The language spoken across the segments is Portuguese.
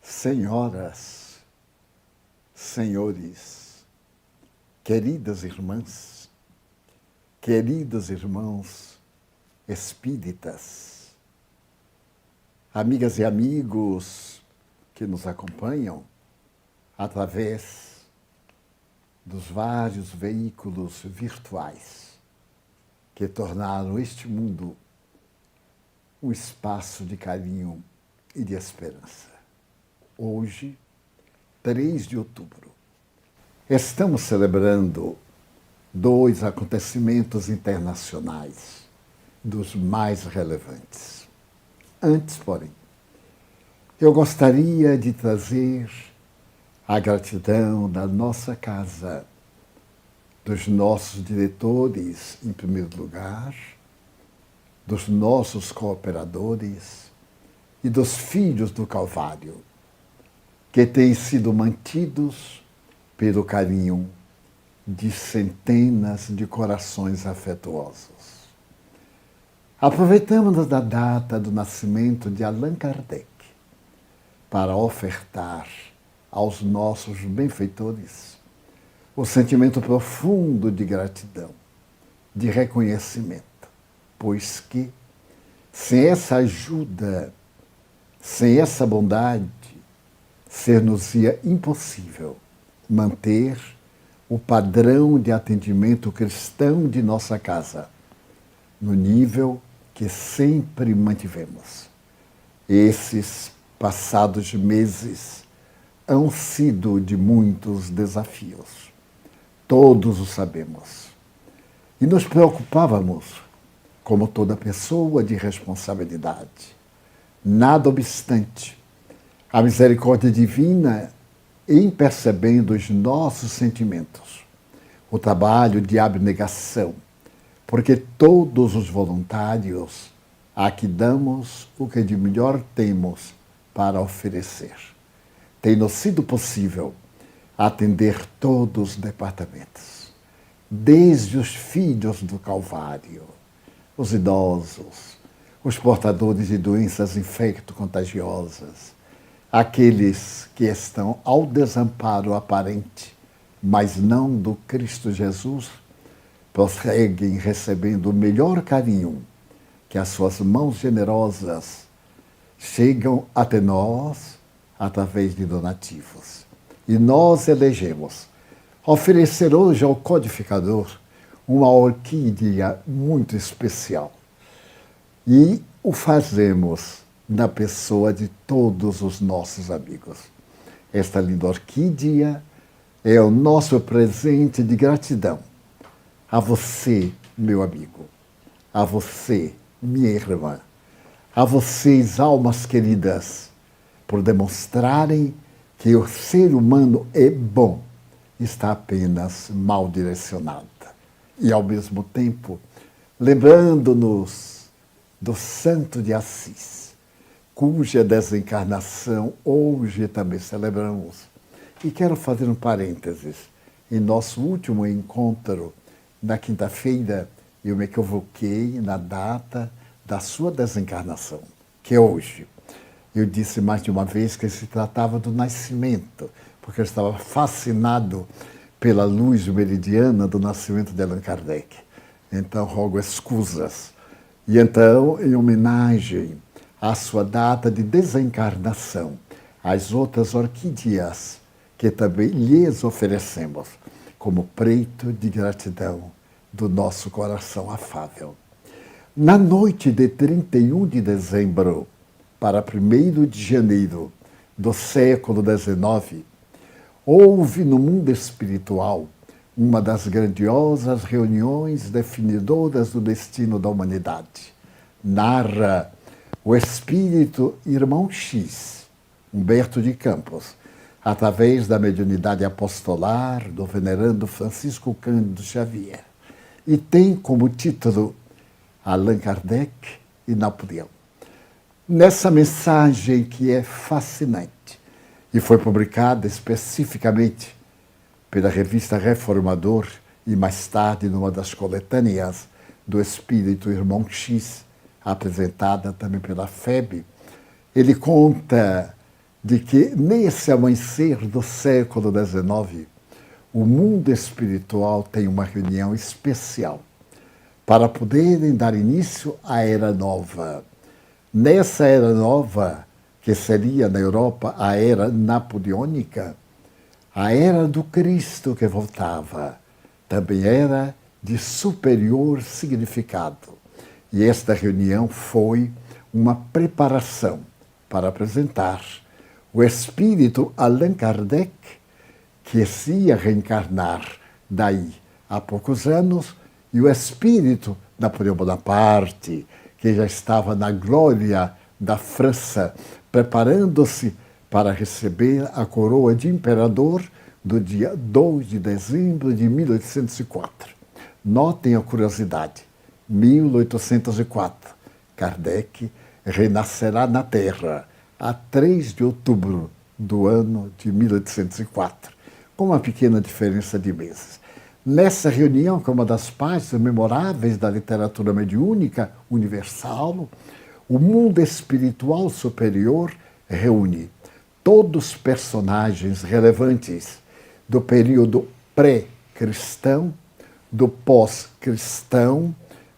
Senhoras, senhores, queridas irmãs, queridos irmãos espíritas, amigas e amigos que nos acompanham através dos vários veículos virtuais que tornaram este mundo um espaço de carinho e de esperança. Hoje, 3 de outubro, estamos celebrando 2 acontecimentos internacionais dos mais relevantes. Antes, porém, eu gostaria de trazer a gratidão da nossa casa, dos nossos diretores, em primeiro lugar, dos nossos cooperadores e dos filhos do Calvário, que têm sido mantidos pelo carinho de centenas de corações afetuosos. Aproveitamos da data do nascimento de Allan Kardec para ofertar aos nossos benfeitores o sentimento profundo de gratidão, de reconhecimento, pois que, sem essa ajuda, sem essa bondade, ser-nos-ia impossível manter o padrão de atendimento cristão de nossa casa no nível que sempre mantivemos. Esses passados meses hão sido de muitos desafios. Todos o sabemos. E nos preocupávamos, como toda pessoa de responsabilidade. Nada obstante, a misericórdia divina, em percebendo os nossos sentimentos, o trabalho de abnegação, porque todos os voluntários aqui damos o que de melhor temos para oferecer. Tem-nos sido possível atender todos os departamentos, desde os filhos do Calvário, os idosos, os portadores de doenças infecto-contagiosas, aqueles que estão ao desamparo aparente, mas não do Cristo Jesus, prosseguem recebendo o melhor carinho que as suas mãos generosas chegam até nós através de donativos. E nós elegemos oferecer hoje ao codificador uma orquídea muito especial. E o fazemos na pessoa de todos os nossos amigos. Esta linda orquídea é o nosso presente de gratidão a você, meu amigo, a você, minha irmã, a vocês, almas queridas, por demonstrarem que o ser humano é bom, está apenas mal direcionado. E, ao mesmo tempo, lembrando-nos do Santo de Assis, cuja desencarnação hoje também celebramos. E quero fazer um parênteses. Em nosso último encontro, na quinta-feira, eu me equivoquei na data da sua desencarnação, que é hoje. Eu disse mais de uma vez que se tratava do nascimento, porque eu estava fascinado pela luz meridiana do nascimento de Allan Kardec. Então, rogo escusas. E então, em homenagem à sua data de desencarnação, as outras orquídeas que também lhes oferecemos como preito de gratidão do nosso coração afável. Na noite de 31 de dezembro para 1º de janeiro do século XIX, houve no mundo espiritual uma das grandiosas reuniões definidoras do destino da humanidade. Narra o espírito Irmão X, Humberto de Campos, através da mediunidade apostolar do venerando Francisco Cândido Xavier. E tem como título Allan Kardec e Napoleão. Nessa mensagem que é fascinante e foi publicada especificamente pela revista Reformador e mais tarde numa das coletâneas do Espírito Irmão X, apresentada também pela FEB, ele conta de que nesse amanhecer do século XIX, o mundo espiritual tem uma reunião especial para poderem dar início à Era Nova. Nessa Era Nova, que seria na Europa a Era Napoleônica, a Era do Cristo que voltava, também era de superior significado. E esta reunião foi uma preparação para apresentar o espírito Allan Kardec, que se ia reencarnar daí a poucos anos, e o espírito Napoleão Bonaparte, que já estava na glória da França, preparando-se para receber a coroa de imperador do dia 2 de dezembro de 1804. Notem a curiosidade, 1804, Kardec renascerá na Terra a 3 de outubro do ano de 1804, com uma pequena diferença de meses. Nessa reunião, que é uma das páginas memoráveis da literatura mediúnica universal, o mundo espiritual superior reúne todos os personagens relevantes do período pré-cristão, do pós-cristão,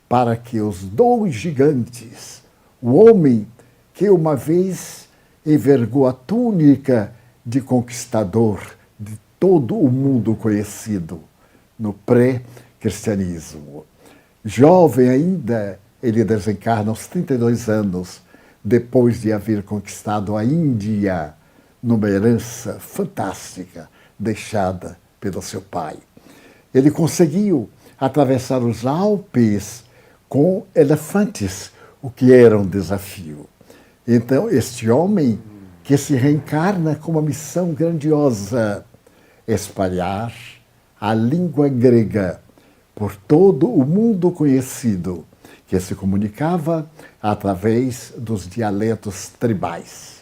para que os dois gigantes, o homem que uma vez envergou a túnica de conquistador de todo o mundo conhecido no pré-cristianismo. Jovem ainda, ele desencarna aos 32 anos, depois de haver conquistado a Índia numa herança fantástica deixada pelo seu pai. Ele conseguiu atravessar os Alpes com elefantes, o que era um desafio. Então, este homem que se reencarna com uma missão grandiosa, espalhar a língua grega por todo o mundo conhecido, que se comunicava através dos dialetos tribais.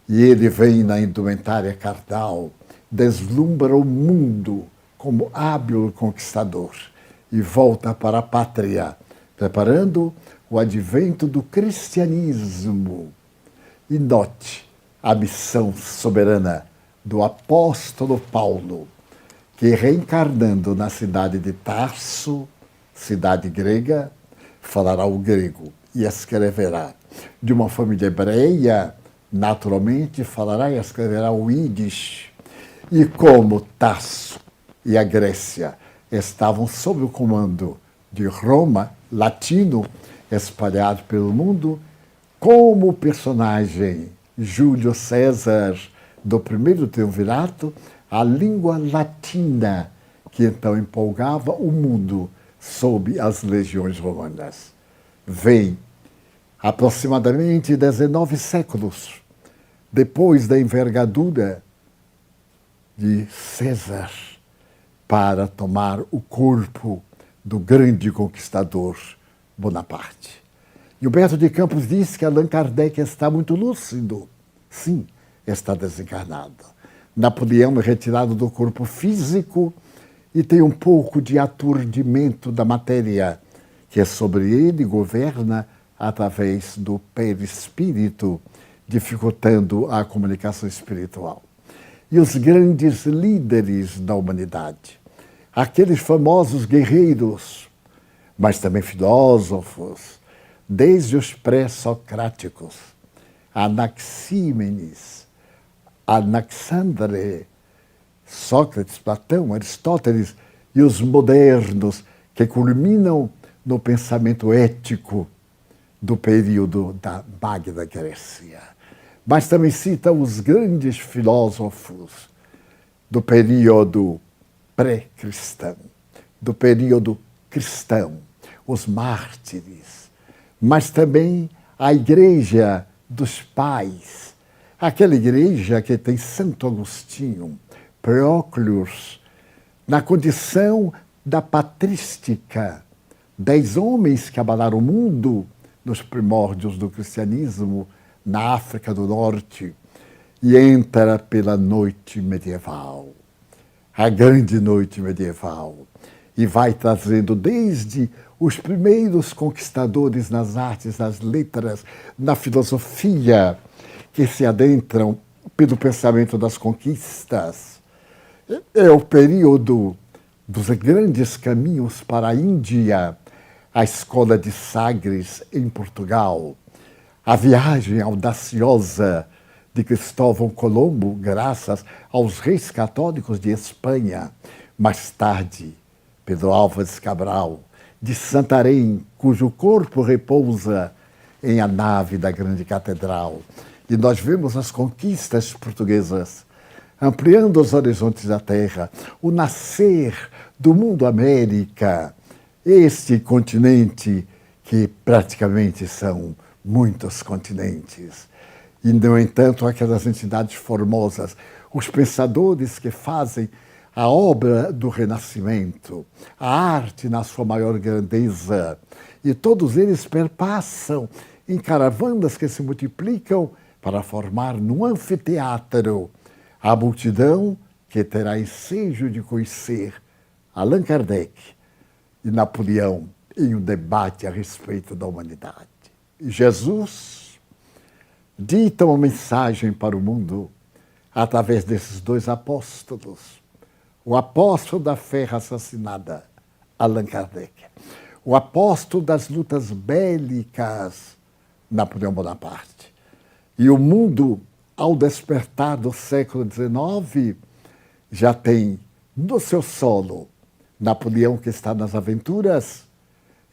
E ele vem na indumentária carnal, deslumbra o mundo como hábil conquistador e volta para a pátria, preparando o advento do cristianismo. E note a missão soberana do apóstolo Paulo, que reencarnando na cidade de Tarso, cidade grega, falará o grego e escreverá. De uma família hebreia, naturalmente falará e escreverá o Yiddish. E como Tarso e a Grécia estavam sob o comando de Roma, latino, espalhado pelo mundo, como o personagem Júlio César do primeiro triunvirato, a língua latina, que então empolgava o mundo sob as legiões romanas. Vem aproximadamente 19 séculos depois da envergadura de César para tomar o corpo do grande conquistador Bonaparte. E Humberto de Campos diz que Allan Kardec está muito lúcido. Sim, está desencarnado. Napoleão é retirado do corpo físico e tem um pouco de aturdimento da matéria, que é sobre ele governa através do perispírito, dificultando a comunicação espiritual. E os grandes líderes da humanidade, aqueles famosos guerreiros, mas também filósofos, desde os pré-socráticos, Anaxímenes, Anaxandre, Sócrates, Platão, Aristóteles e os modernos que culminam no pensamento ético do período da Magna Grécia. Mas também cita os grandes filósofos do período pré-cristão, do período cristão, os mártires, mas também a igreja dos pais, aquela igreja que tem Santo Agostinho, Proclus, na condição da patrística, 10 homens que abalaram o mundo nos primórdios do cristianismo, na África do Norte, e entra pela noite medieval, a grande noite medieval, e vai trazendo desde os primeiros conquistadores nas artes, nas letras, na filosofia, que se adentram pelo pensamento das conquistas. É o período dos grandes caminhos para a Índia, a escola de Sagres em Portugal, a viagem audaciosa de Cristóvão Colombo, graças aos reis católicos de Espanha, mais tarde, Pedro Álvares Cabral, de Santarém, cujo corpo repousa em a nave da grande catedral. E nós vemos as conquistas portuguesas ampliando os horizontes da terra, o nascer do mundo América, este continente que praticamente são muitos continentes. E, no entanto, aquelas entidades formosas, os pensadores que fazem a obra do Renascimento, a arte na sua maior grandeza, e todos eles perpassam em caravanas que se multiplicam para formar num anfiteatro a multidão que terá ensejo de conhecer Allan Kardec e Napoleão em um debate a respeito da humanidade. E Jesus dita uma mensagem para o mundo através desses dois apóstolos. O apóstolo da fé raciocinada, Allan Kardec. O apóstolo das lutas bélicas, Napoleão Bonaparte. E o mundo, ao despertar do século XIX, já tem no seu solo Napoleão, que está nas aventuras,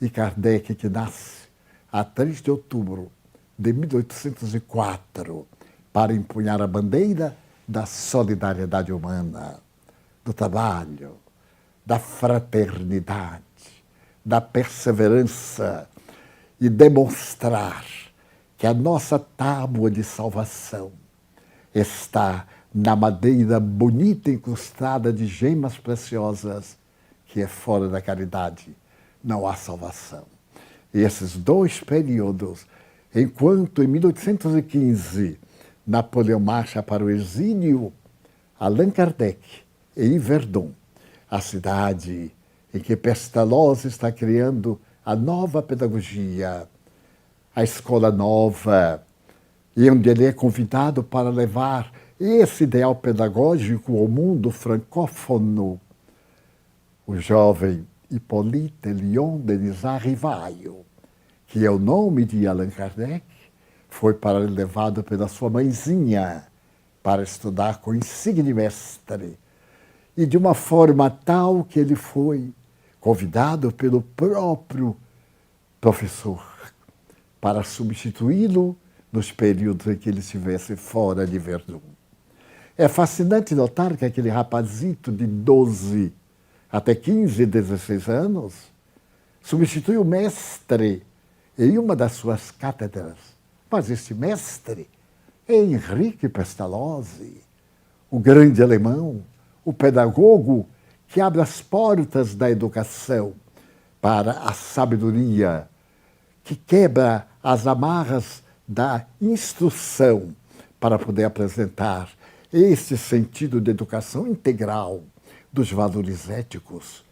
e Kardec, que nasce a 3 de outubro de 1804 para empunhar a bandeira da solidariedade humana, do trabalho, da fraternidade, da perseverança e demonstrar que a nossa tábua de salvação está na madeira bonita incrustada de gemas preciosas, que é fora da caridade, não há salvação. E esses dois períodos, enquanto em 1815 Napoleão marcha para o exílio, Allan Kardec, em Verdun, a cidade em que Pestalozzi está criando a nova pedagogia, a escola nova, e onde ele é convidado para levar esse ideal pedagógico ao mundo francófono. O jovem Hippolyte Léon Denisard Rivaio, que é o nome de Allan Kardec, foi para ele levado pela sua mãezinha para estudar com insigne mestre. E de uma forma tal que ele foi convidado pelo próprio professor para substituí-lo nos períodos em que ele estivesse fora de Verdun. É fascinante notar que aquele rapazito de 12 até 15, 16 anos substitui o mestre em uma das suas cátedras. Mas este mestre é Henrique Pestalozzi, o grande alemão, o pedagogo que abre as portas da educação para a sabedoria, que quebra as amarras da instrução para poder apresentar este sentido de educação integral dos valores éticos,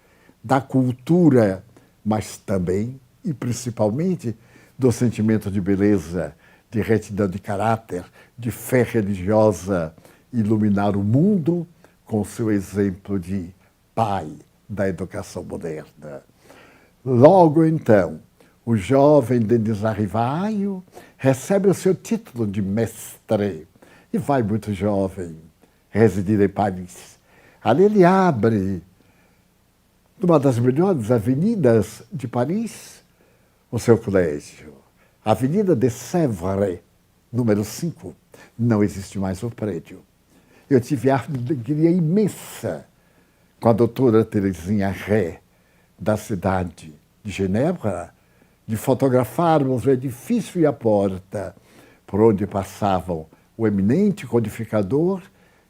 da cultura, mas também e principalmente do sentimento de beleza, de retidão de caráter, de fé religiosa, iluminar o mundo com seu exemplo de pai da educação moderna. Logo então, o jovem Denisard Rivaio recebe o seu título de mestre e vai muito jovem residir em Paris. Ali ele abre, numa das melhores avenidas de Paris, o seu colégio. Avenida de Sèvres, número 5. Não existe mais o prédio. Eu tive a alegria imensa com a doutora Terezinha Ré, da cidade de Genebra, de fotografarmos o edifício e a porta por onde passavam o eminente codificador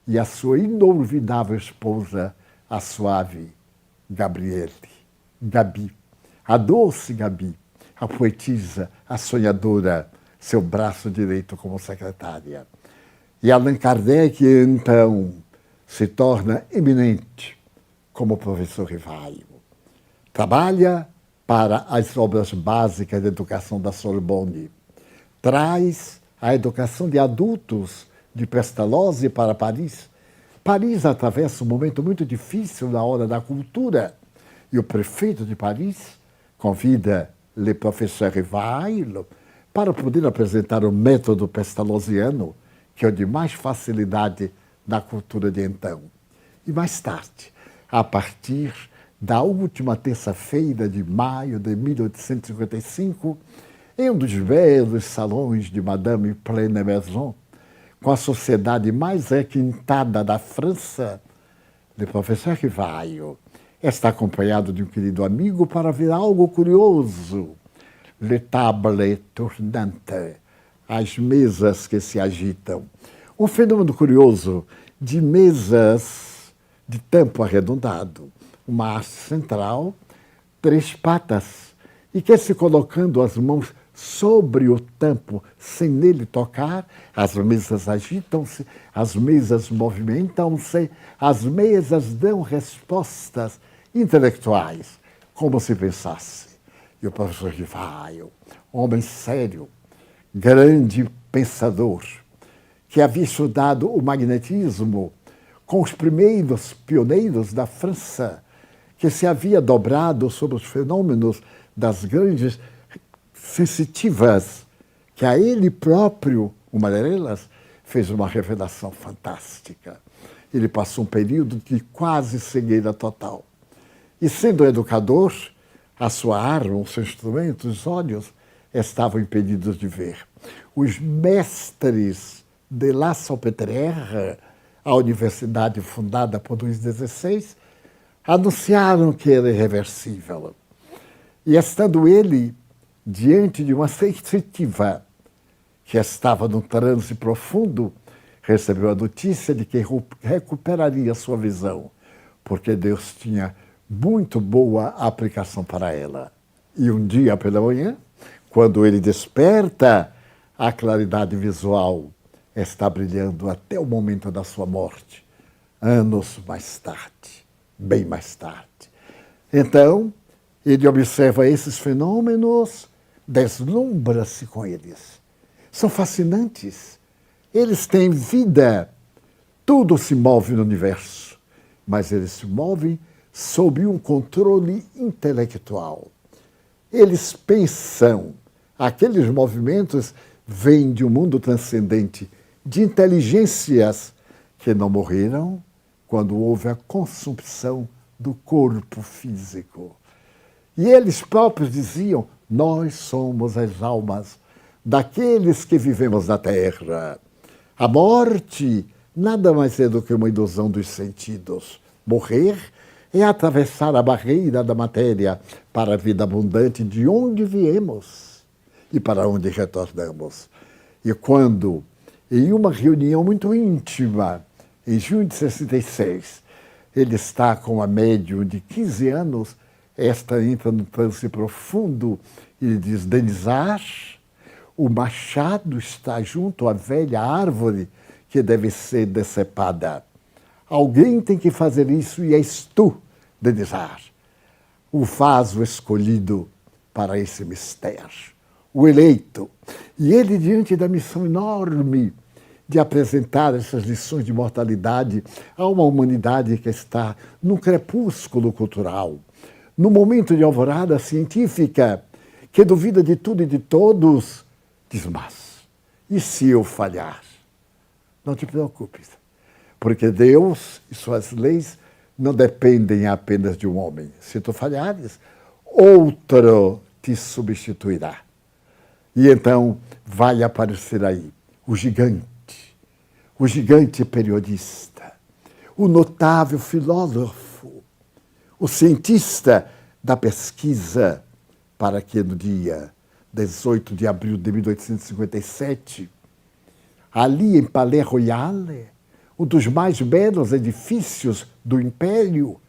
e a sua inolvidável esposa, a suave Gabi, a doce Gabi, a poetisa, a sonhadora, seu braço direito como secretária. E Allan Kardec, então, se torna eminente como professor Rivaio. Trabalha para as obras básicas de educação da Sorbonne. Traz a educação de adultos de Pestalozzi para Paris. Paris atravessa um momento muito difícil na hora da cultura e o prefeito de Paris convida le professeur Rivail para poder apresentar o método pestalozziano, que é o de mais facilidade na cultura de então. E mais tarde, a partir da última terça-feira de maio de 1855, em um dos belos salões de Madame Pleine Maison, com a sociedade mais requintada da França, o professor Rivail está acompanhado de um querido amigo para ver algo curioso. Le table tournante, as mesas que se agitam. Um fenômeno curioso de mesas de tampo arredondado, uma haste central, 3 patas, e que se colocando as mãos sobre o tampo, sem nele tocar, as mesas agitam-se, as mesas movimentam-se, as mesas dão respostas intelectuais, como se pensasse. E o professor Rivail, homem sério, grande pensador, que havia estudado o magnetismo com os primeiros pioneiros da França, que se havia dobrado sobre os fenômenos das grandes sensitivas, que a ele próprio, uma delas, fez uma revelação fantástica. Ele passou um período de quase cegueira total. E sendo educador, a sua arma, o seu instrumento, os olhos, estavam impedidos de ver. Os mestres de La Salpêtrière, a universidade fundada por Luís XVI, anunciaram que era irreversível. E estando ele diante de uma sensitiva que estava num transe profundo, recebeu a notícia de que recuperaria sua visão, porque Deus tinha muito boa aplicação para ela. E um dia pela manhã, quando ele desperta, a claridade visual está brilhando até o momento da sua morte, anos mais tarde, bem mais tarde. Então, ele observa esses fenômenos, deslumbra-se com eles. São fascinantes. Eles têm vida. Tudo se move no universo, mas eles se movem sob um controle intelectual. Eles pensam. Aqueles movimentos vêm de um mundo transcendente, de inteligências que não morreram quando houve a consumpção do corpo físico. E eles próprios diziam: nós somos as almas daqueles que vivemos na Terra. A morte nada mais é do que uma ilusão dos sentidos. Morrer é atravessar a barreira da matéria para a vida abundante de onde viemos e para onde retornamos. E quando, em uma reunião muito íntima, em junho de 66, ele está com a médium de 15 anos, esta entra num transe profundo e lhe diz: Denizar, o machado está junto à velha árvore que deve ser decepada. Alguém tem que fazer isso e és tu, Denizar, o vaso escolhido para esse mistério, o eleito. E ele, diante da missão enorme de apresentar essas lições de mortalidade a uma humanidade que está num crepúsculo cultural, num momento de alvorada científica, que duvida de tudo e de todos, diz: mas, e se eu falhar? Não te preocupes, porque Deus e suas leis não dependem apenas de um homem. Se tu falhares, outro te substituirá. E então vai aparecer aí o gigante periodista, o notável filósofo, o cientista da pesquisa, para que no dia 18 de abril de 1857, ali em Palais Royal, um dos mais belos edifícios do Império,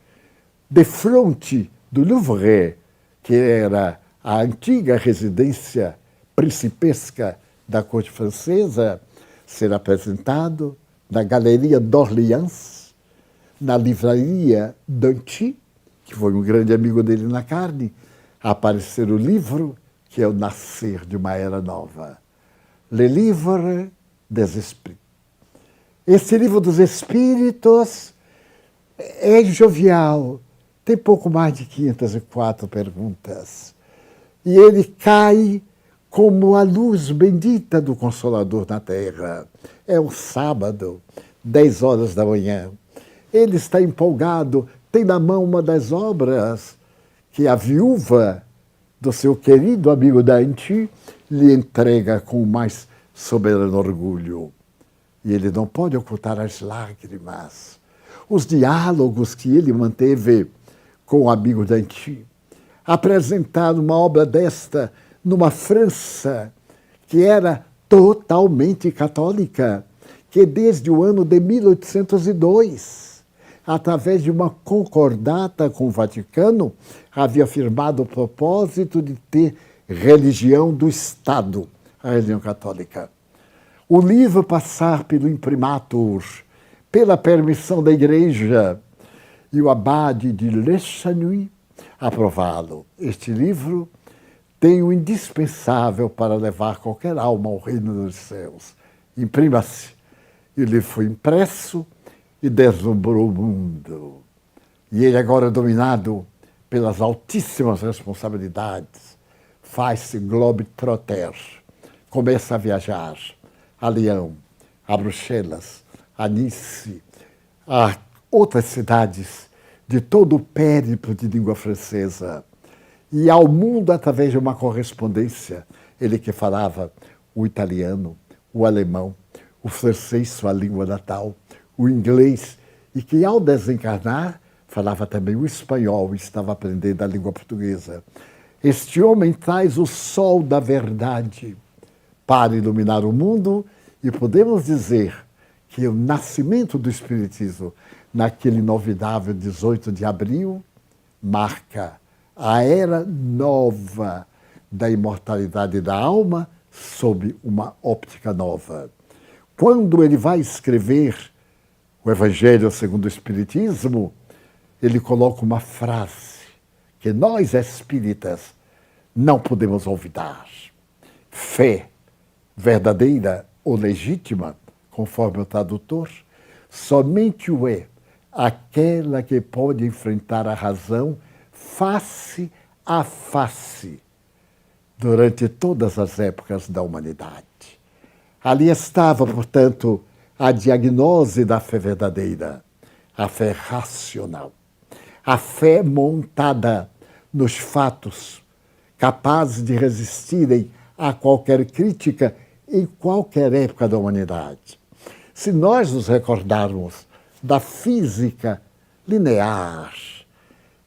defronte do Louvre, que era a antiga residência principesca da corte francesa, ser apresentado na Galeria d'Orléans, na livraria Danty, que foi um grande amigo dele na carne, a aparecer o livro que é o nascer de uma era nova. Le Livre des Esprits, Esse livro dos Espíritos é jovial, tem pouco mais de 504 perguntas. E ele cai como a luz bendita do Consolador na Terra. É um sábado, 10 horas da manhã. Ele está empolgado, tem na mão uma das obras que a viúva do seu querido amigo Dante lhe entrega com o mais soberano orgulho. E ele não pode ocultar as lágrimas. Os diálogos que ele manteve com o amigo Dante. Apresentar uma obra desta numa França que era totalmente católica, que desde o ano de 1802, através de uma concordata com o Vaticano, havia afirmado o propósito de ter religião do Estado, a religião católica. O livro passar pelo imprimatur, pela permissão da Igreja, e o abade de Le Chanui aprová-lo. Este livro tem o indispensável para levar qualquer alma ao reino dos céus. Imprima-se. E o livro foi impresso e deslumbrou o mundo. E ele, agora dominado pelas altíssimas responsabilidades, faz-se globetrotter, começa a viajar a Lyon, a Bruxelas, a Nice, a outras cidades de todo o périplo de língua francesa, e ao mundo através de uma correspondência. Ele que falava o italiano, o alemão, o francês, sua língua natal, o inglês, e que ao desencarnar falava também o espanhol e estava aprendendo a língua portuguesa. Este homem traz o sol da verdade para iluminar o mundo, e podemos dizer que o nascimento do Espiritismo, naquele inovidável 18 de abril, marca a era nova da imortalidade da alma sob uma óptica nova. Quando ele vai escrever o Evangelho segundo o Espiritismo, ele coloca uma frase que nós espíritas não podemos olvidar. Fé verdadeira ou legítima, conforme o tradutor, somente o é aquela que pode enfrentar a razão face a face durante todas as épocas da humanidade. Ali estava, portanto, a diagnose da fé verdadeira, a fé racional, a fé montada nos fatos, capazes de resistirem a qualquer crítica em qualquer época da humanidade. Se nós nos recordarmos da física linear,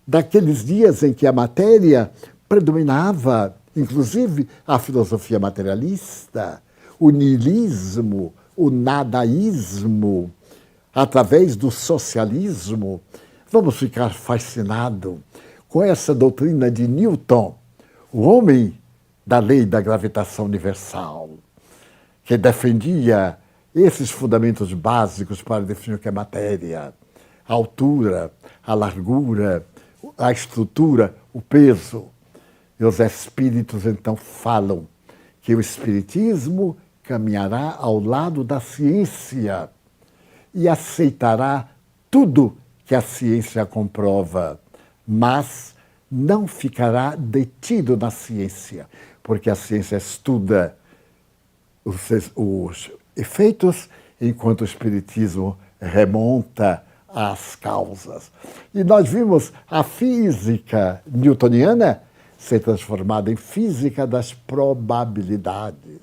daqueles dias em que a matéria predominava, inclusive a filosofia materialista, o niilismo, o nadaísmo, através do socialismo, vamos ficar fascinados com essa doutrina de Newton, o homem da lei da gravitação universal, que defendia esses fundamentos básicos para definir o que é matéria: a altura, a largura, a estrutura, o peso. E os espíritos então falam que o espiritismo caminhará ao lado da ciência e aceitará tudo que a ciência comprova, mas não ficará detido na ciência, porque a ciência estuda os efeitos, enquanto o espiritismo remonta às causas. E nós vimos a física newtoniana ser transformada em física das probabilidades.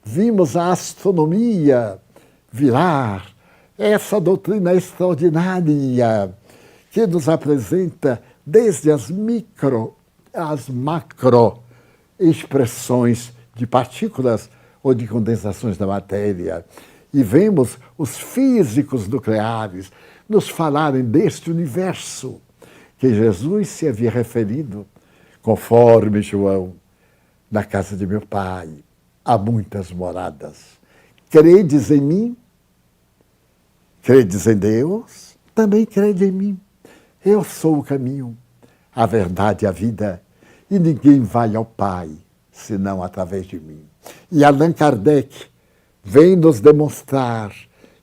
Vimos a astronomia virar essa doutrina extraordinária que nos apresenta desde as micro às macro expressões de partículas ou de condensações da matéria. E vemos os físicos nucleares nos falarem deste universo que Jesus se havia referido, conforme João: na casa de meu Pai há muitas moradas. Credes em mim? Credes em Deus? Também crede em mim. Eu sou o caminho, a verdade e a vida, e ninguém vai ao Pai senão através de mim. E Allan Kardec vem nos demonstrar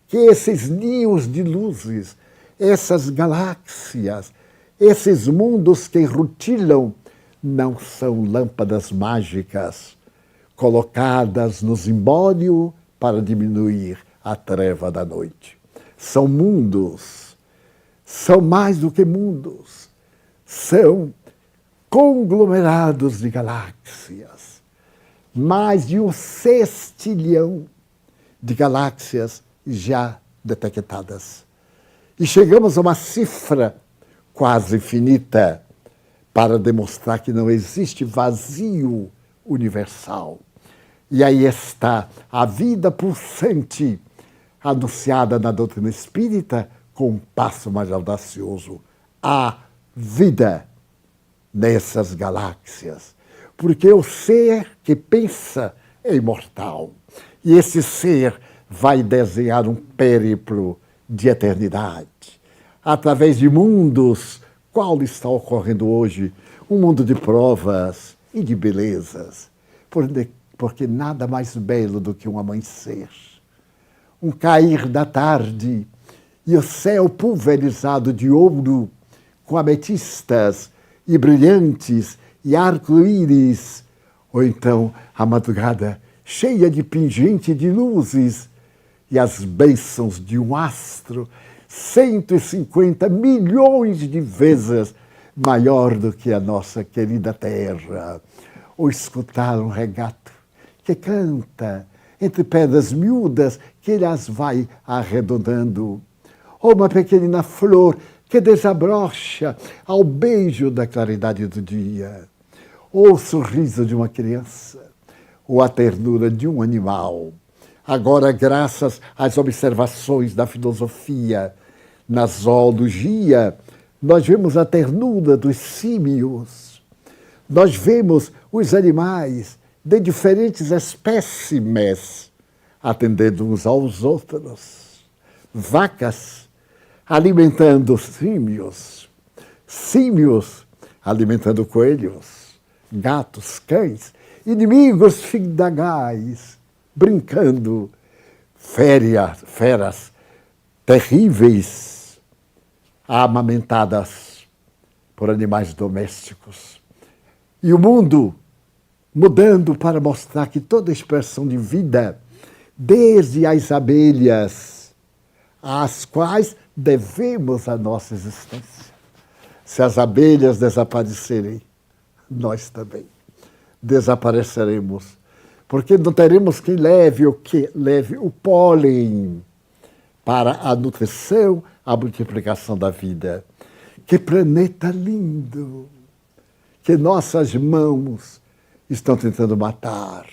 que esses ninhos de luzes, essas galáxias, esses mundos que rutilam, não são lâmpadas mágicas colocadas no zimbório para diminuir a treva da noite. São mundos, são mais do que mundos, são conglomerados de galáxias, mais de 1 sextilhão de galáxias já detectadas. E chegamos a uma cifra quase infinita para demonstrar que não existe vazio universal. E aí está a vida pulsante, anunciada na doutrina espírita com um passo mais audacioso. A vida nessas galáxias. Porque o ser que pensa é imortal. E esse ser vai desenhar um périplo de eternidade. Através de mundos, qual está ocorrendo hoje? Um mundo de provas e de belezas. Porque nada mais belo do que um amanhecer. Um cair da tarde e o céu pulverizado de ouro, com ametistas e brilhantes e arco-íris, ou então a madrugada cheia de pingente de luzes e as bênçãos de um astro 150 milhões de vezes maior do que a nossa querida Terra. Ou escutar um regato que canta entre pedras miúdas que ele as vai arredondando. Ou uma pequenina flor que desabrocha ao beijo da claridade do dia. Ou o sorriso de uma criança, ou a ternura de um animal. Agora, graças às observações da filosofia, na zoologia, nós vemos a ternura dos símios. Nós vemos os animais de diferentes espécimes atendendo uns aos outros. Vacas alimentando símios, símios alimentando coelhos, gatos, cães, inimigos findagais, brincando, feras terríveis, amamentadas por animais domésticos. E o mundo mudando para mostrar que toda expressão de vida, desde as abelhas, às quais devemos a nossa existência. Se as abelhas desaparecerem, nós também desapareceremos, porque não teremos quem leve o pólen para a nutrição, a multiplicação da vida. Que planeta lindo que nossas mãos estão tentando matar,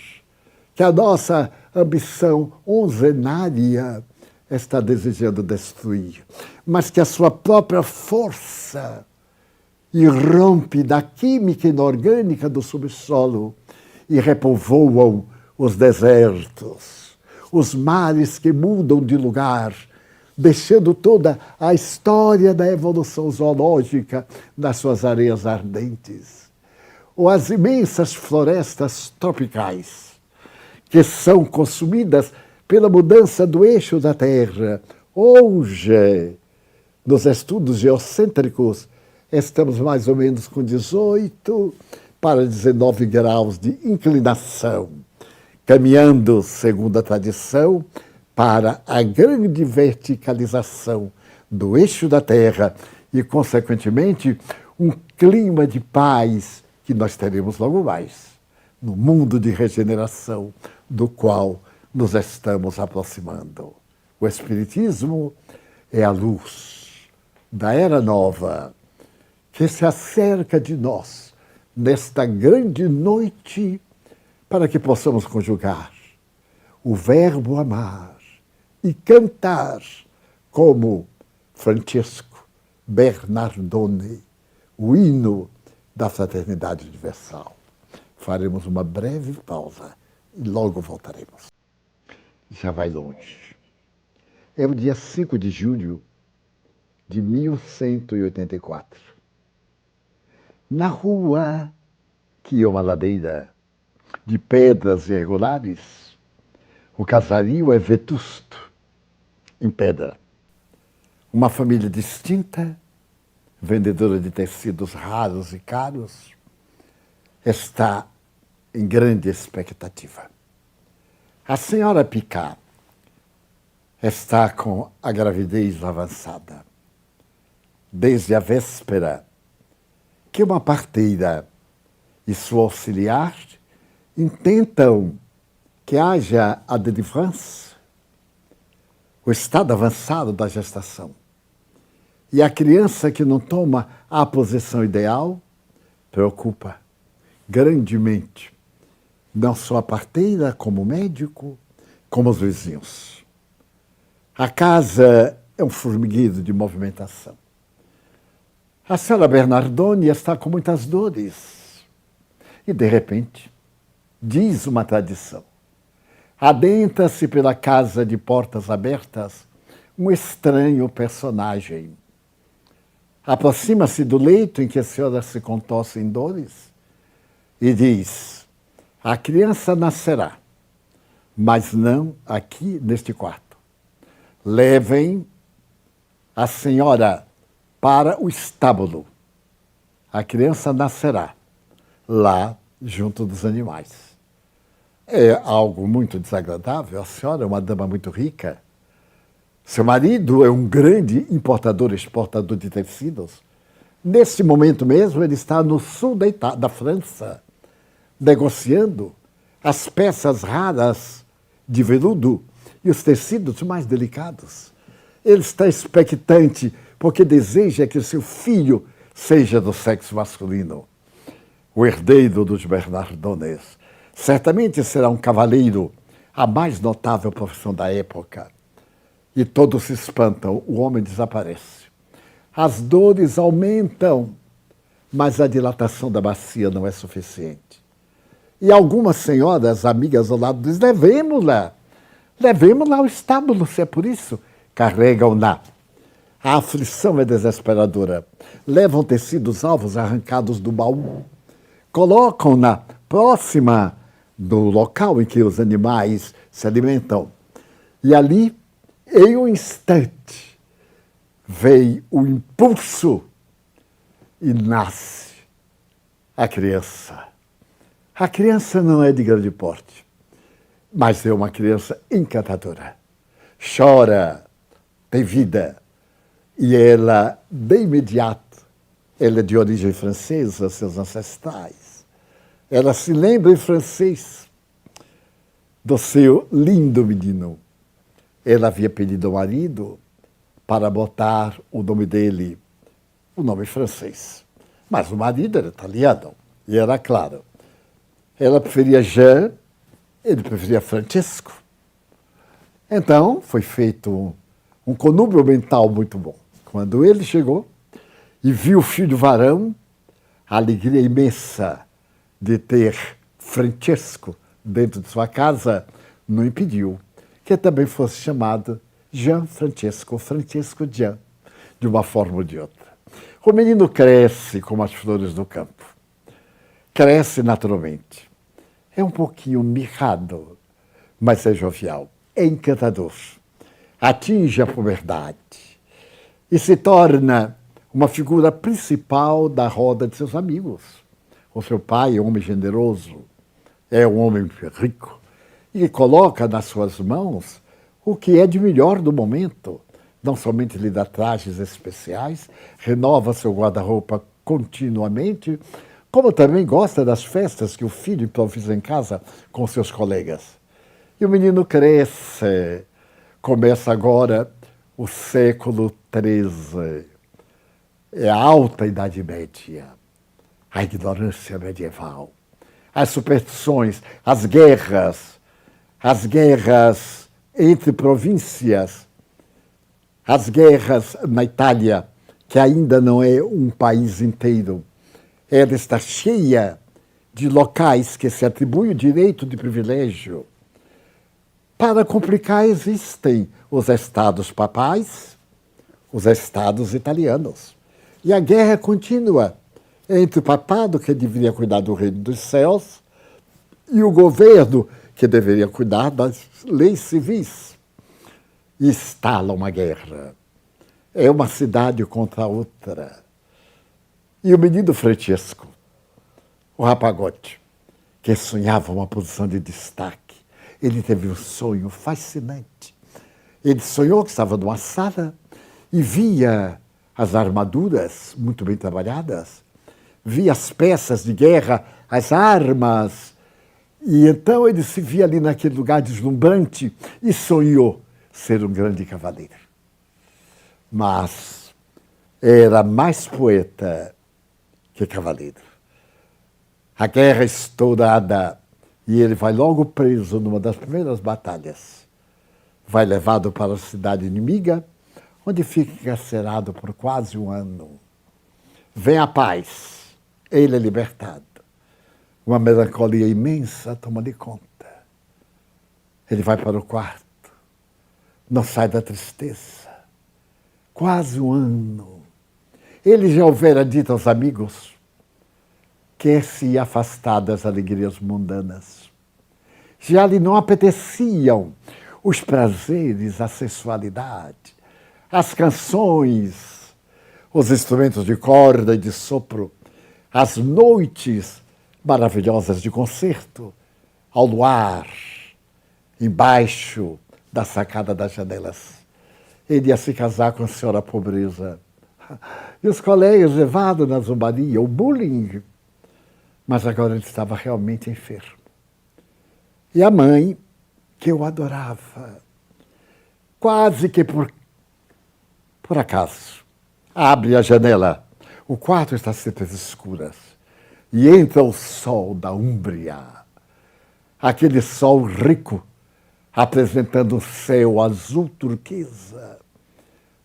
que a nossa ambição onzenária está desejando destruir, mas que a sua própria força irrompe da química inorgânica do subsolo e repovoam os desertos, os mares que mudam de lugar, deixando toda a história da evolução zoológica nas suas areias ardentes, ou as imensas florestas tropicais, que são consumidas pela mudança do eixo da Terra. Hoje, nos estudos geocêntricos, estamos mais ou menos com 18 para 19 graus de inclinação, caminhando, segundo a tradição, para a grande verticalização do eixo da Terra e, consequentemente, um clima de paz que nós teremos logo mais, no mundo de regeneração do qual nos estamos aproximando. O Espiritismo é a luz da era nova que se acerca de nós nesta grande noite para que possamos conjugar o verbo amar e cantar como Francesco Bernardone, o hino da fraternidade universal. Faremos uma breve pausa e logo voltaremos. Já vai longe. É o dia 5 de julho de 1184. Na rua, que é uma ladeira de pedras irregulares, o casario é vetusto, em pedra. Uma família distinta, vendedora de tecidos raros e caros, está em grande expectativa. A senhora Picard está com a gravidez avançada. Desde a véspera, que uma parteira e sua auxiliar intentam que haja a delivrance, o estado avançado da gestação. E a criança que não toma a posição ideal preocupa grandemente, não só a parteira, como o médico, como os vizinhos. A casa é um formigueiro de movimentação. A senhora Bernardoni está com muitas dores. E, de repente, diz uma tradição, adentra-se pela casa de portas abertas um estranho personagem. Aproxima-se do leito em que a senhora se contorce em dores e diz, a criança nascerá, mas não aqui neste quarto. Levem a senhora para o estábulo. A criança nascerá lá junto dos animais. É algo muito desagradável. A senhora é uma dama muito rica. Seu marido é um grande importador e exportador de tecidos. Nesse momento mesmo, ele está no sul da França, negociando as peças raras de veludo e os tecidos mais delicados. Ele está expectante porque deseja que seu filho seja do sexo masculino. O herdeiro dos Bernardones certamente será um cavaleiro, a mais notável profissão da época. E todos se espantam, o homem desaparece. As dores aumentam, mas a dilatação da bacia não é suficiente. E algumas senhoras, amigas ao lado, dizem, levemos-la ao estábulo, se é por isso. Carregam-na. A aflição é desesperadora. Levam tecidos alvos arrancados do baú. Colocam-na próxima do local em que os animais se alimentam. E ali, em um instante, vem o impulso e nasce a criança. A criança não é de grande porte, mas é uma criança encantadora. Chora, tem vida. E ela, de imediato, ela é de origem francesa, seus ancestrais. Ela se lembra em francês do seu lindo menino. Ela havia pedido ao marido para botar o nome dele, o nome francês. Mas o marido era italiano, e era claro. Ela preferia Jean, ele preferia Francesco. Então, foi feito um conúbio mental muito bom. Quando ele chegou e viu o filho varão, a alegria imensa de ter Francesco dentro de sua casa não impediu que também fosse chamado Jean Francesco, Francesco Jean, de uma forma ou de outra. O menino cresce como as flores do campo. Cresce naturalmente. É um pouquinho mirrado, mas é jovial, é encantador. Atinge a puberdade e se torna uma figura principal da roda de seus amigos. O seu pai é um homem generoso, é um homem rico, e coloca nas suas mãos o que é de melhor do momento. Não somente lhe dá trajes especiais, renova seu guarda-roupa continuamente, como também gosta das festas que o filho improvisa em casa com seus colegas. E o menino cresce. Começa agora o século XIII. É a alta Idade Média, a ignorância medieval, as superstições, as guerras entre províncias, as guerras na Itália, que ainda não é um país inteiro. Ela está cheia de locais que se atribuem o direito de privilégio. Para complicar, existem os estados papais, os estados italianos. E a guerra continua entre o papado, que deveria cuidar do reino dos céus, e o governo, que deveria cuidar das leis civis. e estala uma guerra. É uma cidade contra a outra. E o menino Francesco, o rapagote, que sonhava uma posição de destaque, ele teve um sonho fascinante. Ele sonhou que estava numa sala e via as armaduras muito bem trabalhadas, via as peças de guerra, as armas. E então ele se via ali naquele lugar deslumbrante e sonhou ser um grande cavaleiro. Mas era mais poeta que cavaleiro. A guerra estourada e ele vai logo preso numa das primeiras batalhas. Vai levado para a cidade inimiga, onde fica encarcerado por quase um ano. Vem a paz, ele é libertado. Uma melancolia imensa toma-lhe conta. Ele vai para o quarto, não sai da tristeza. Quase um ano. Ele já houvera dito aos amigos que se ia afastar das alegrias mundanas. Já lhe não apeteciam os prazeres, a sensualidade, as canções, os instrumentos de corda e de sopro, as noites maravilhosas de concerto, ao luar, embaixo da sacada das janelas. Ele ia se casar com a senhora pobreza. E os colegas levados na zombaria, o bullying. Mas agora ele estava realmente enfermo. E a mãe, que eu adorava, quase que por acaso, abre a janela. O quarto está sempre às escuras. E entra o sol da Úmbria, aquele sol rico, apresentando um céu azul turquesa,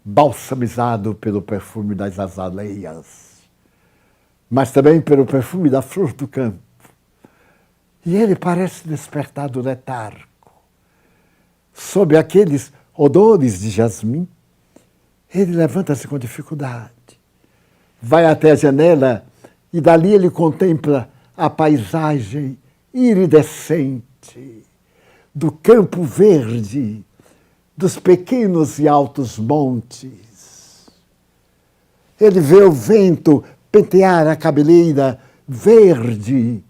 balsamizado pelo perfume das azaleias, mas também pelo perfume da flor do campo. E ele parece despertar do letargo. Sob aqueles odores de jasmim, ele levanta-se com dificuldade. Vai até a janela e dali ele contempla a paisagem iridescente do campo verde, dos pequenos e altos montes. Ele vê o vento pentear a cabeleira verde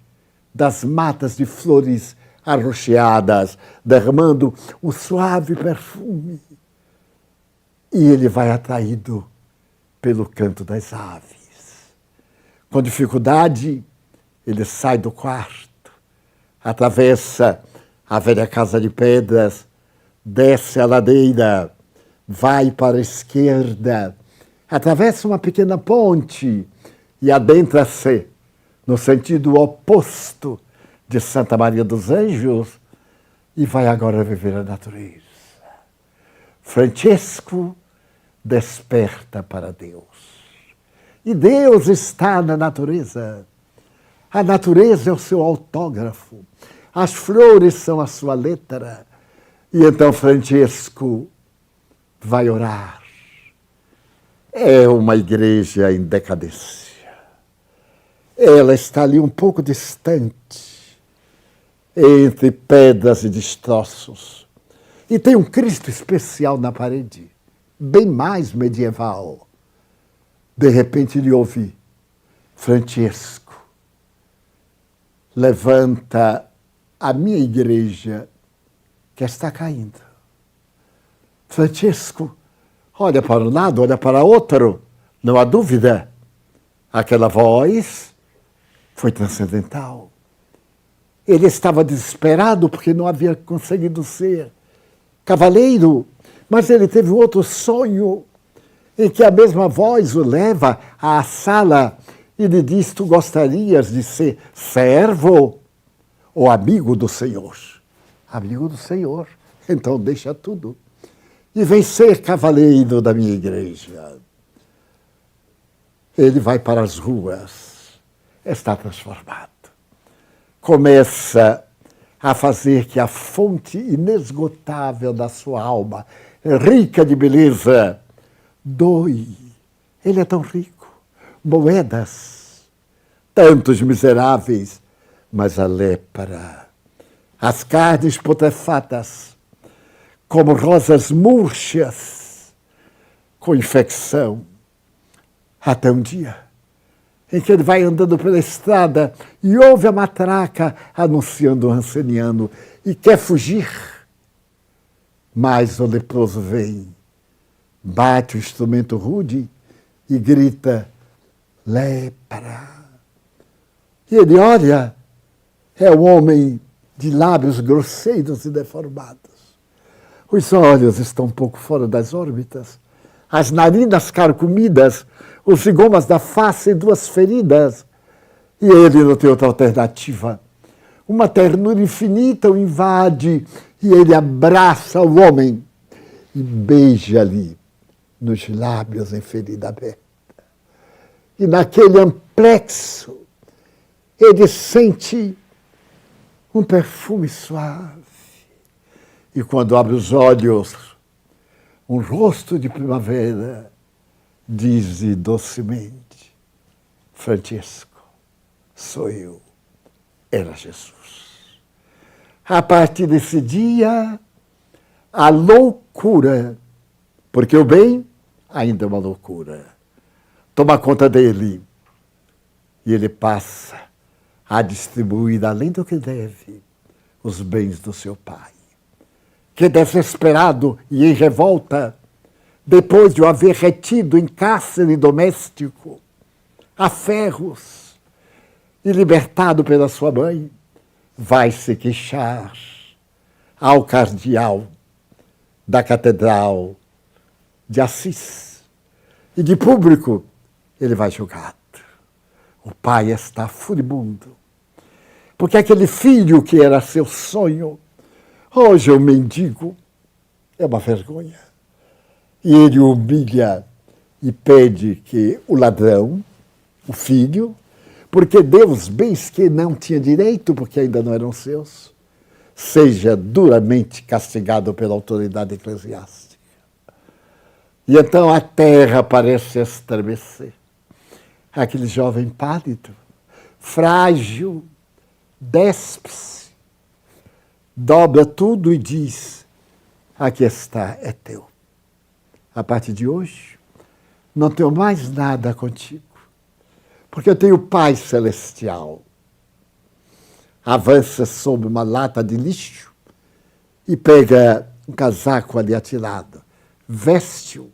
das matas de flores arroxeadas, derramando um suave perfume. E ele vai atraído pelo canto das aves. Com dificuldade, ele sai do quarto, atravessa a velha casa de pedras, desce a ladeira, vai para a esquerda, atravessa uma pequena ponte e adentra-se no sentido oposto de Santa Maria dos Anjos e vai agora viver a natureza. Francesco desperta para Deus. E Deus está na natureza. A natureza é o seu autógrafo. As flores são a sua letra. E então Francesco vai orar. É uma igreja em decadência. Ela está ali um pouco distante, entre pedras e destroços. E tem um Cristo especial na parede, bem mais medieval. De repente ele ouve: Francesco, levanta a minha igreja que está caindo. Francesco olha para um lado, olha para outro, não há dúvida. Aquela voz foi transcendental. Ele estava desesperado porque não havia conseguido ser cavaleiro, mas ele teve outro sonho em que a mesma voz o leva à sala e lhe diz: tu gostarias de ser servo ou amigo do Senhor? Amigo do Senhor, então deixa tudo e vem ser cavaleiro da minha igreja. Ele vai para as ruas, está transformado. Começa a fazer que a fonte inesgotável da sua alma, rica de beleza, doe. Ele é tão rico. Moedas, tantos miseráveis, mas a lepra, as carnes putrefatas, como rosas murchas, com infecção, até um dia em que ele vai andando pela estrada e ouve a matraca anunciando o ranceniano e quer fugir. Mas o leproso vem, bate o instrumento rude e grita, lepra. E ele olha, é um homem de lábios grosseiros e deformados. Os olhos estão um pouco fora das órbitas, as narinas carcomidas, os zigomas da face e 2 feridas. E ele não tem outra alternativa. Uma ternura infinita o invade e ele abraça o homem e beija-lhe nos lábios em ferida aberta. E naquele amplexo, ele sente um perfume suave. E quando abre os olhos, um rosto de primavera diz docemente, Francisco, sou eu. Era Jesus. A partir desse dia, a loucura, porque o bem ainda é uma loucura, toma conta dele. E ele passa a distribuir, além do que deve, os bens do seu pai. Que desesperado e em revolta, depois de o haver retido em cárcere doméstico, a ferros, e libertado pela sua mãe, vai se queixar ao cardeal da Catedral de Assis. E de público, ele vai julgado. O pai está furibundo, porque aquele filho que era seu sonho, hoje é um mendigo, é uma vergonha. E ele o humilha e pede que o ladrão, o filho, porque deu os bens que não tinha direito, porque ainda não eram seus, seja duramente castigado pela autoridade eclesiástica. E então a terra parece estremecer. Aquele jovem pálido, frágil, despe-se, dobra tudo e diz, aqui está, é teu. A partir de hoje, não tenho mais nada contigo, porque eu tenho o Pai Celestial. Avança sob uma lata de lixo e pega um casaco ali atirado, veste-o,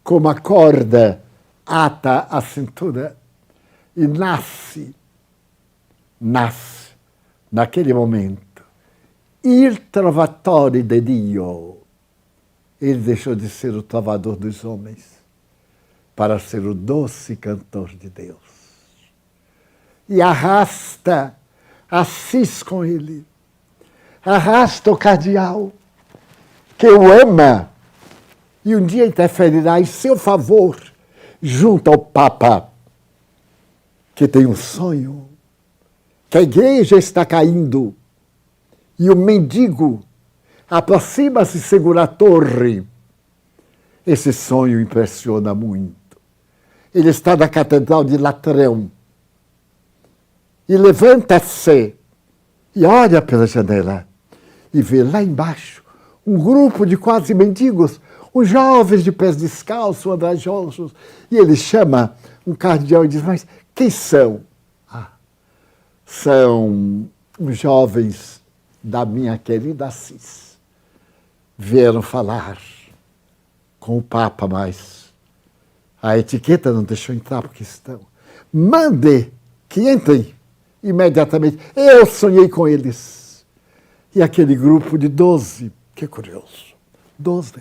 como a corda ata a cintura e nasce naquele momento, il trovatore de Dio. Ele deixou de ser o trovador dos homens para ser o doce cantor de Deus. E arrasta Assis com ele, arrasta o cardeal, que o ama e um dia interferirá em seu favor junto ao Papa, que tem um sonho, que a igreja está caindo e o mendigo aproxima-se e segura a torre. Esse sonho impressiona muito. Ele está na Catedral de Latrão e levanta-se e olha pela janela e vê lá embaixo um grupo de quase mendigos, os jovens de pés descalços, andrajosos, e ele chama um cardeal e diz, mas quem são? Ah, são os jovens da minha querida Assis. Vieram falar com o Papa, mas a etiqueta não deixou entrar porque estão. Mande que entrem imediatamente. Eu sonhei com eles. E aquele grupo de 12, que curioso, 12,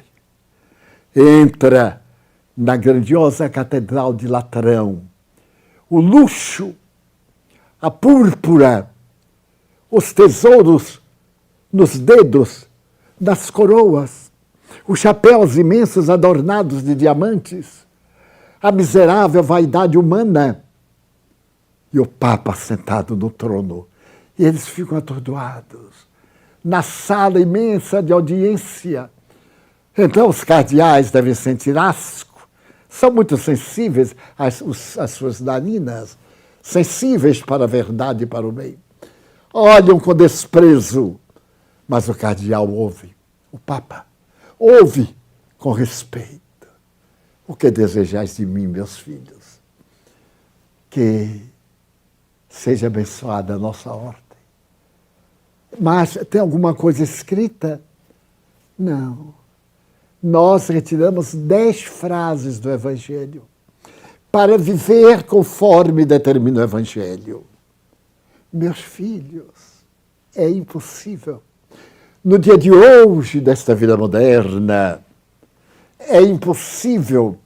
entra na grandiosa Catedral de Latrão. O luxo, a púrpura, os tesouros nos dedos, das coroas, os chapéus imensos adornados de diamantes, a miserável vaidade humana e o Papa sentado no trono. E eles ficam atordoados na sala imensa de audiência. Então os cardeais devem sentir asco, são muito sensíveis às suas narinas, sensíveis para a verdade e para o bem. Olham com desprezo, mas o cardeal ouve o Papa. Ouve com respeito. O que desejais de mim, meus filhos? Que seja abençoada a nossa ordem. Mas tem alguma coisa escrita? Não. Nós retiramos 10 frases do Evangelho para viver conforme determina o Evangelho. Meus filhos, é impossível. No dia de hoje, desta vida moderna, é impossível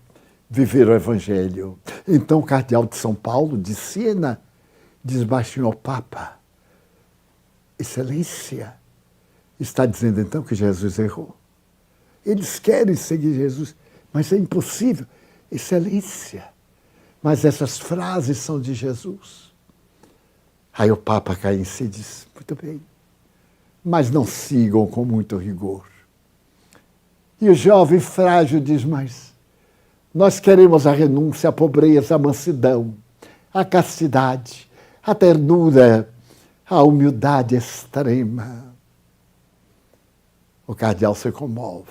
viver o Evangelho. Então, o cardeal de São Paulo, de Siena, diz baixinho ao Papa: Excelência, está dizendo então que Jesus errou. Eles querem seguir Jesus, mas é impossível. Excelência, mas essas frases são de Jesus. Aí o Papa cai em si e diz: muito bem, mas não sigam com muito rigor. E o jovem frágil diz: mas nós queremos a renúncia, a pobreza, a mansidão, a castidade, a ternura, a humildade extrema. O cardeal se comove.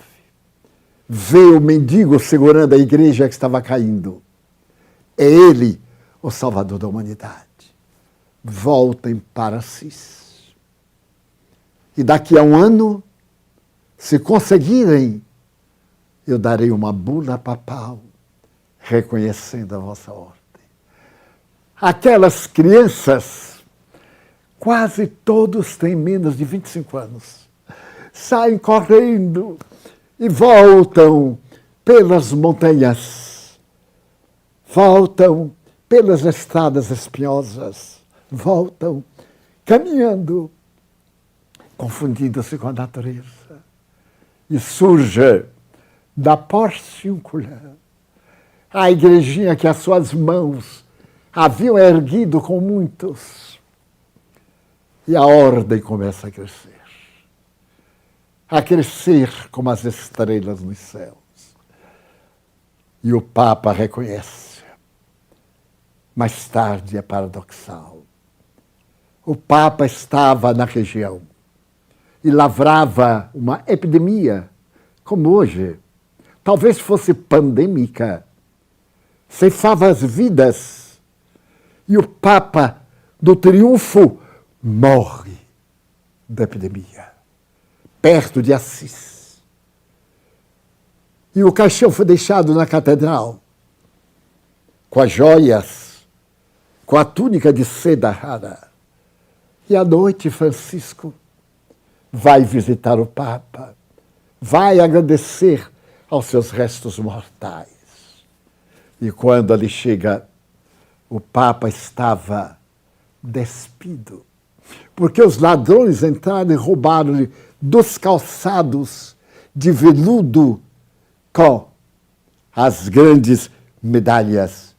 Vê o mendigo segurando a igreja que estava caindo. É ele o salvador da humanidade. Voltem para Assis. E daqui a um ano, se conseguirem, eu darei uma bula papal reconhecendo a vossa ordem. Aquelas crianças, quase todos têm menos de 25 anos, saem correndo e voltam pelas montanhas, voltam pelas estradas espinhosas, voltam caminhando, confundindo-se com a natureza. E surge da porciúncula a igrejinha que as suas mãos haviam erguido com muitos. E a ordem começa a crescer como as estrelas nos céus. E o Papa reconhece. Mais tarde é paradoxal. O Papa estava na região e lavrava uma epidemia, como hoje. Talvez fosse pandêmica. Ceifava as vidas. E o Papa, do triunfo, morre da epidemia, perto de Assis. E o caixão foi deixado na catedral, com as joias, com a túnica de seda rara. E à noite, Francisco vai visitar o Papa, vai agradecer aos seus restos mortais. E quando ali chega, o Papa estava despido, porque os ladrões entraram e roubaram-lhe dos calçados de veludo com as grandes medalhas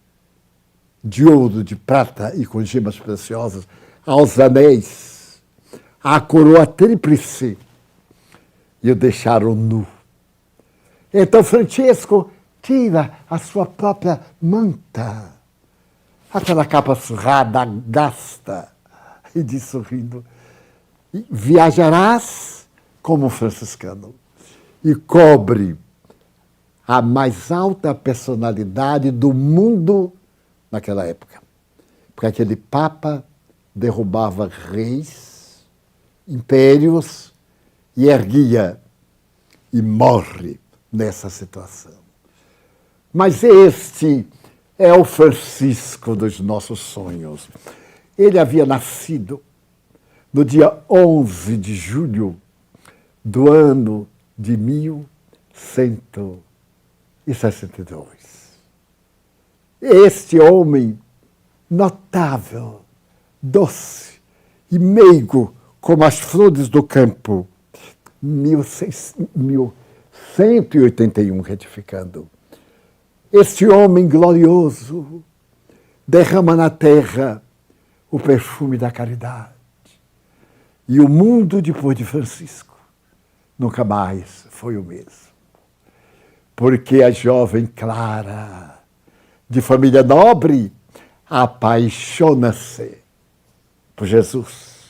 de ouro, de prata e com gemas preciosas, aos anéis, a coroa tríplice, e o deixaram nu. Então Francesco tira a sua própria manta, aquela capa surrada, gasta, e diz sorrindo: viajarás como franciscano. E cobre a mais alta personalidade do mundo naquela época. Porque aquele Papa derrubava reis, impérios e erguia, e morre nessa situação. Mas este é o Francisco dos nossos sonhos. Ele havia nascido no dia 11 de julho do ano de 1162. Este homem notável, doce e meigo como as flores do campo, 1181, retificando. Este homem glorioso derrama na terra o perfume da caridade. E o mundo, depois de Francisco, nunca mais foi o mesmo. Porque a jovem Clara, de família nobre, apaixona-se por Jesus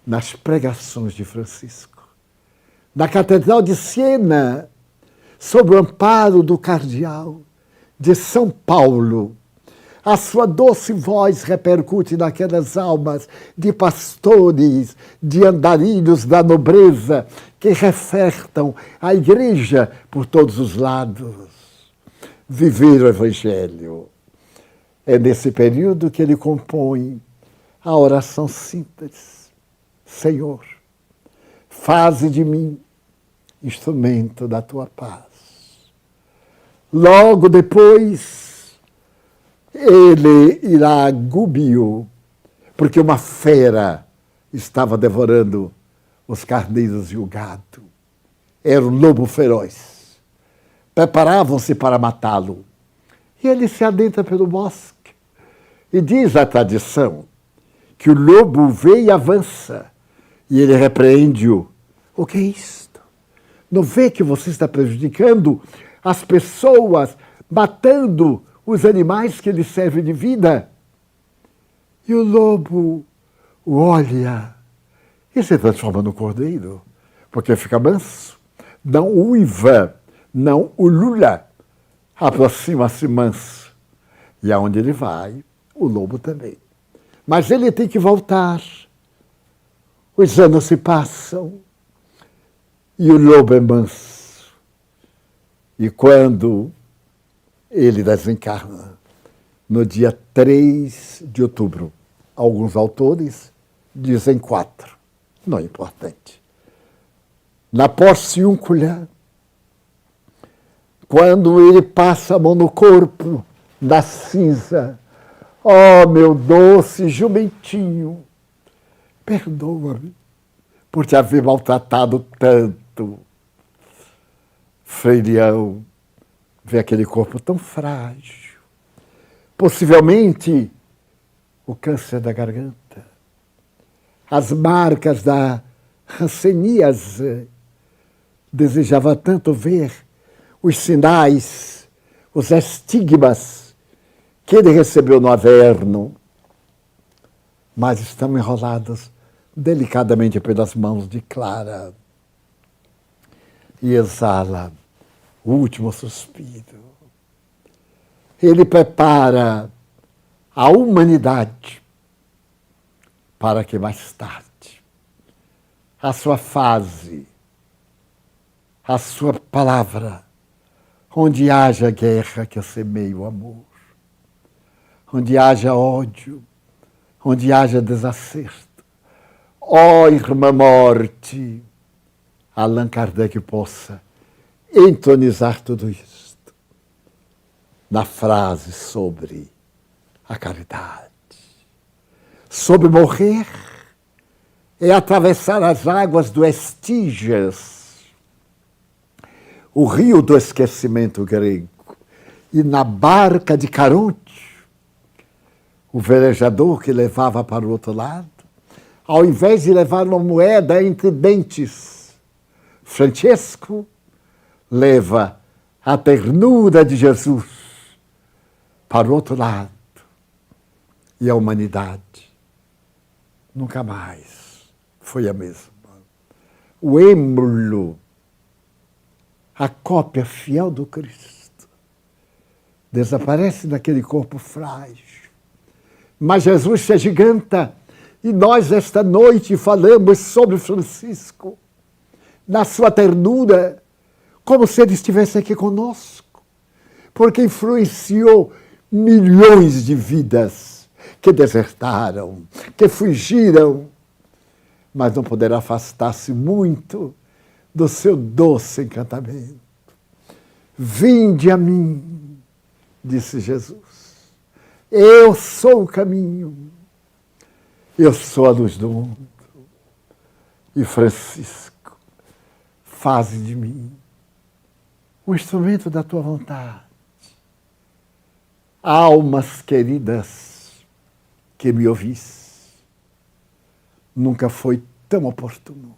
nas pregações de Francisco, na Catedral de Siena, sob o amparo do cardeal de São Paulo. A sua doce voz repercute naquelas almas de pastores, de andarilhos da nobreza, que refertam a igreja por todos os lados. Viver o Evangelho. É nesse período que ele compõe a oração simples. Senhor, faze de mim instrumento da tua paz. Logo depois, ele irá a Gubbio, porque uma fera estava devorando os carneiros e o gado. Era um lobo feroz. Preparavam-se para matá-lo. E ele se adentra pelo bosque. E diz a tradição que o lobo vê e avança. E ele repreende-o. O que é isto? Não vê que você está prejudicando as pessoas, matando os animais que lhe servem de vida? E o lobo o olha e se transforma no cordeiro, porque fica manso, não uiva, não ulula, aproxima-se manso. E aonde ele vai, o lobo também. Mas ele tem que voltar. Os anos se passam e o lobo é manso. E quando ele desencarna, no dia 3 de outubro, alguns autores dizem 4, não é importante. Na porciúncula, quando ele passa a mão no corpo, da cinza, oh, meu doce jumentinho, perdoa-me por te haver maltratado tanto. Frei Leão vê aquele corpo tão frágil, possivelmente o câncer da garganta, as marcas da hanseníase. Desejava tanto ver os sinais, os estigmas que ele recebeu no Averno, mas estão enrolados delicadamente pelas mãos de Clara. E exala o último suspiro. Ele prepara a humanidade para que mais tarde a sua fase, a sua palavra, onde haja guerra, que eu semeie o amor, onde haja ódio, onde haja desacerto. Ó irmã morte, Allan Kardec possa entronizar tudo isto na frase sobre a caridade. Sobre morrer é atravessar as águas do Estígias, o rio do esquecimento grego, e na barca de Caronte, o velejador que levava para o outro lado, ao invés de levar uma moeda entre dentes, Francesco leva a ternura de Jesus para o outro lado. E a humanidade nunca mais foi a mesma. O êmulo, a cópia fiel do Cristo, desaparece daquele corpo frágil. Mas Jesus se agiganta e nós esta noite falamos sobre Francisco, na sua ternura, como se ele estivesse aqui conosco, porque influenciou milhões de vidas que desertaram, que fugiram, mas não poderá afastar-se muito do seu doce encantamento. Vinde a mim, disse Jesus. Eu sou o caminho, eu sou a luz do mundo. E Francisco, faze de mim o instrumento da tua vontade. Almas queridas que me ouvis, nunca foi tão oportuno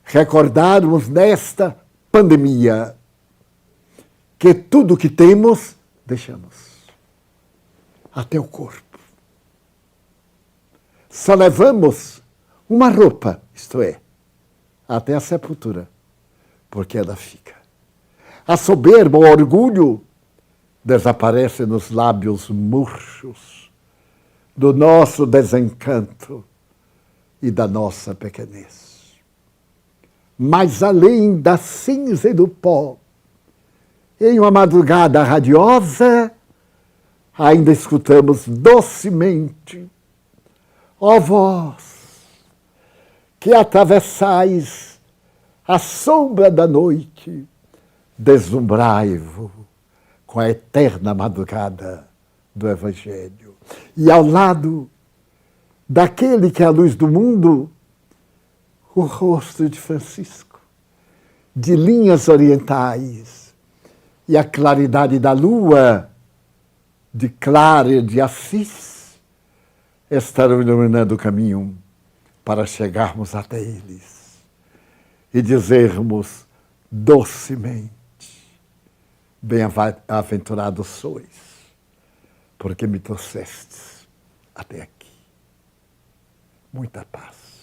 recordarmos nesta pandemia que tudo que temos, deixamos. Até o corpo. Só levamos uma roupa, isto é, até a sepultura, porque ela fica. A soberba, o orgulho, desaparece nos lábios murchos do nosso desencanto e da nossa pequenez. Mas além da cinza e do pó, em uma madrugada radiosa, ainda escutamos docemente: ó vós, que atravessais a sombra da noite, deslumbrai-vos com a eterna madrugada do Evangelho. E ao lado daquele que é a luz do mundo, o rosto de Francisco, de linhas orientais, e a claridade da lua de Clara de Assis estarão iluminando o caminho para chegarmos até eles e dizermos docemente: bem-aventurados sois, porque me trouxestes até aqui. Muita paz.